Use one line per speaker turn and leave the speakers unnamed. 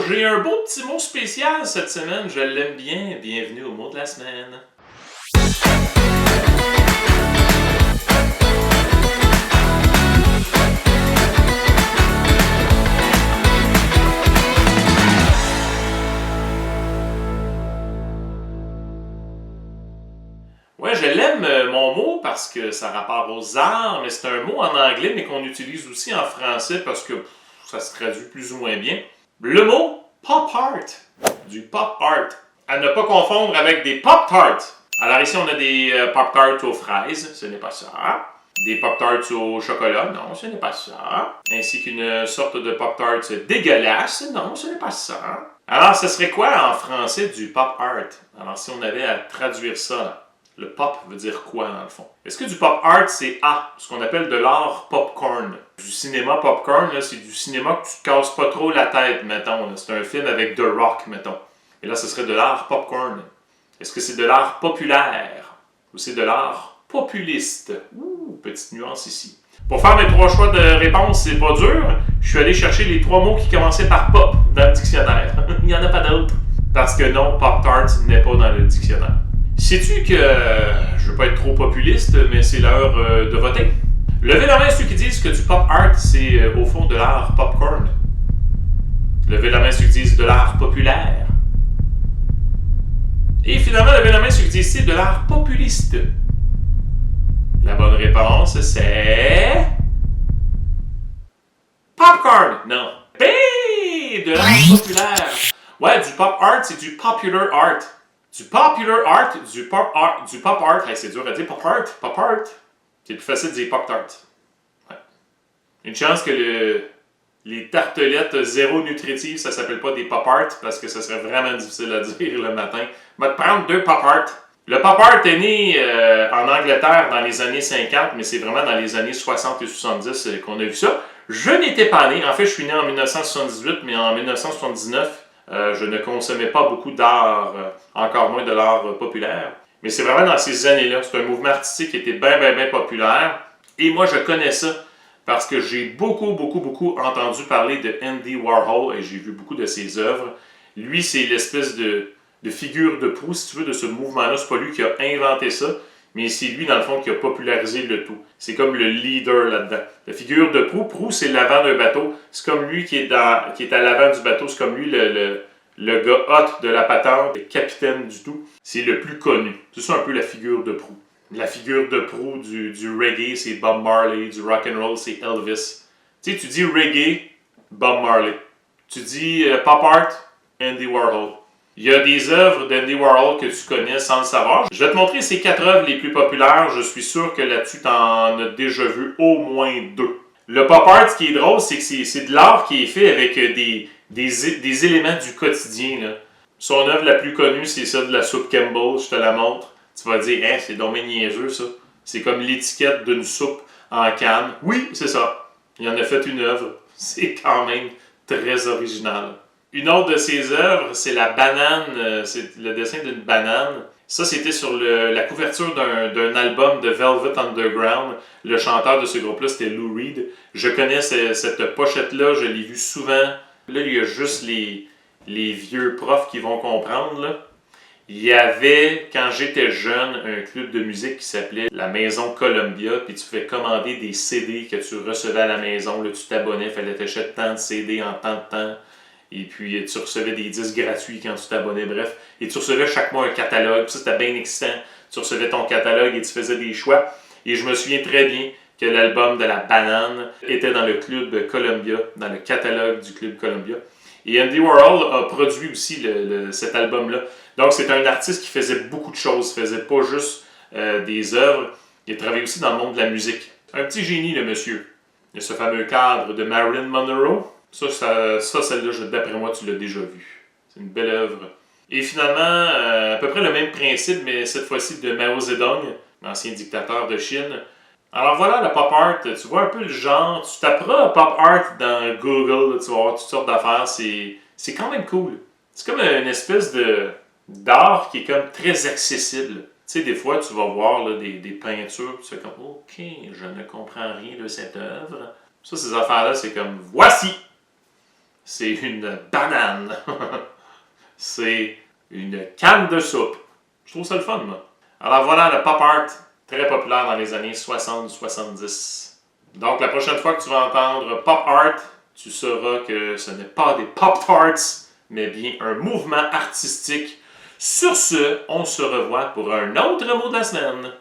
j'ai un beau petit mot spécial cette semaine, je l'aime bien. Bienvenue au mot de la semaine. Ouais, je l'aime mon mot parce que ça a rapport aux arts, mais c'est un mot en anglais mais qu'on utilise aussi en français parce que ça se traduit plus ou moins bien. Le mot pop art, du pop art, à ne pas confondre avec des pop tarts. Alors ici on a des pop tarts aux fraises, ce n'est pas ça. Des pop tarts au chocolat, non, ce n'est pas ça. Ainsi qu'une sorte de pop tart dégueulasse, non, ce n'est pas ça. Alors ce serait quoi en français du pop art? Alors si on avait à traduire ça, là. Le pop veut dire quoi, dans le fond? Est-ce que du pop art, c'est ce qu'on appelle de l'art popcorn? Du cinéma popcorn, là, c'est du cinéma que tu te casses pas trop la tête, mettons. C'est un film avec The Rock, mettons. Et là, ce serait de l'art popcorn. Est-ce que c'est de l'art populaire? Ou c'est de l'art populiste? Ouh, petite nuance ici. Pour faire mes 3 choix de réponse, c'est pas dur. Je suis allé chercher les 3 mots qui commençaient par pop dans le dictionnaire. Il n'y en a pas d'autres. Parce que non, pop tart n'est pas dans le dictionnaire. Sais-tu que, je veux pas être trop populiste, mais c'est l'heure de voter? Levez la main ceux qui disent que du pop art, c'est au fond de l'art popcorn. Levez la main ceux qui disent de l'art populaire. Et finalement, levez la main ceux qui disent c'est de l'art populiste. La bonne réponse, c'est... Popcorn! Non. B! De l'art populaire. Ouais, du pop art, c'est du popular art. Du popular art, du pop art, hey, c'est dur à dire, pop art. C'est plus facile de dire pop tart. Ouais. Une chance que les tartelettes zéro nutritives, ça s'appelle pas des pop art, parce que ça serait vraiment difficile à dire le matin. Va te prendre 2 pop art. Le pop art est né en Angleterre dans les années 50, mais c'est vraiment dans les années 60 et 70 qu'on a vu ça. Je n'étais pas né, en fait je suis né en 1978, mais en 1979, je ne consommais pas beaucoup d'art, encore moins de l'art populaire. Mais c'est vraiment dans ces années-là. C'est un mouvement artistique qui était bien populaire. Et moi, je connais ça parce que j'ai beaucoup entendu parler de Andy Warhol et j'ai vu beaucoup de ses œuvres. Lui, c'est l'espèce de figure de proue, si tu veux, de ce mouvement-là. C'est pas lui qui a inventé ça, mais c'est lui, dans le fond, qui a popularisé le tout. C'est comme le leader là-dedans. La figure de proue, c'est l'avant d'un bateau. C'est comme lui qui est à l'avant du bateau. C'est comme lui, le gars hot de la patente, le capitaine du tout. C'est le plus connu. C'est ça un peu la figure de proue. La figure de proue du reggae, c'est Bob Marley. Du rock and roll, c'est Elvis. Tu sais, tu dis reggae, Bob Marley. Tu dis pop art, Andy Warhol. Il y a des œuvres d'Andy Warhol que tu connais sans le savoir. Je vais te montrer ces 4 œuvres les plus populaires. Je suis sûr que là-dessus, tu en as déjà vu au moins 2. Le pop art, ce qui est drôle, c'est que c'est de l'art qui est fait avec des éléments du quotidien. Là. Son œuvre la plus connue, c'est celle de la soupe Campbell. Je te la montre. Tu vas dire, c'est donc niaiseux ça. C'est comme l'étiquette d'une soupe en canne. Oui, c'est ça. Il en a fait une œuvre. C'est quand même très original. Une autre de ses œuvres, c'est la banane, c'est le dessin d'une banane. Ça, c'était sur la couverture d'un album de Velvet Underground. Le chanteur de ce groupe-là, c'était Lou Reed. Je connais cette pochette-là, je l'ai vue souvent. Là, il y a juste les vieux profs qui vont comprendre. Là. Il y avait, quand j'étais jeune, un club de musique qui s'appelait la Maison Columbia, puis tu pouvais commander des CD que tu recevais à la maison. Là, tu t'abonnais, il fallait t'acheter tant de CD en tant de temps. Et puis, tu recevais des disques gratuits quand tu t'abonnais, bref. Et tu recevais chaque mois un catalogue. Puis ça, c'était bien excitant. Tu recevais ton catalogue et tu faisais des choix. Et je me souviens très bien que l'album de la banane était dans le club Columbia, dans le catalogue du club Columbia. Et Andy Warhol a produit aussi cet album-là. Donc, c'est un artiste qui faisait beaucoup de choses. Il faisait pas juste des œuvres. Il a travaillé aussi dans le monde de la musique. Un petit génie, le monsieur. Il y a ce fameux cadre de Marilyn Monroe. Ça celle-là, d'après moi, tu l'as déjà vu. C'est une belle œuvre. Et finalement, à peu près le même principe, mais cette fois-ci de Mao Zedong, l'ancien dictateur de Chine. Alors voilà, le pop art, tu vois un peu le genre. Tu taperas pop art dans Google, là, tu vas voir toutes sortes d'affaires. C'est quand même cool. C'est comme une espèce d'art qui est comme très accessible. Tu sais, des fois, tu vas voir là, des peintures, tu fais comme « Ok, je ne comprends rien de cette œuvre. » Ça, ces affaires-là, c'est comme « Voici! » C'est une banane. C'est une canne de soupe. Je trouve ça le fun, moi. Alors voilà le pop art, très populaire dans les années 60-70. Donc la prochaine fois que tu vas entendre pop art, tu sauras que ce n'est pas des pop-tarts, mais bien un mouvement artistique. Sur ce, on se revoit pour un autre mot de la semaine.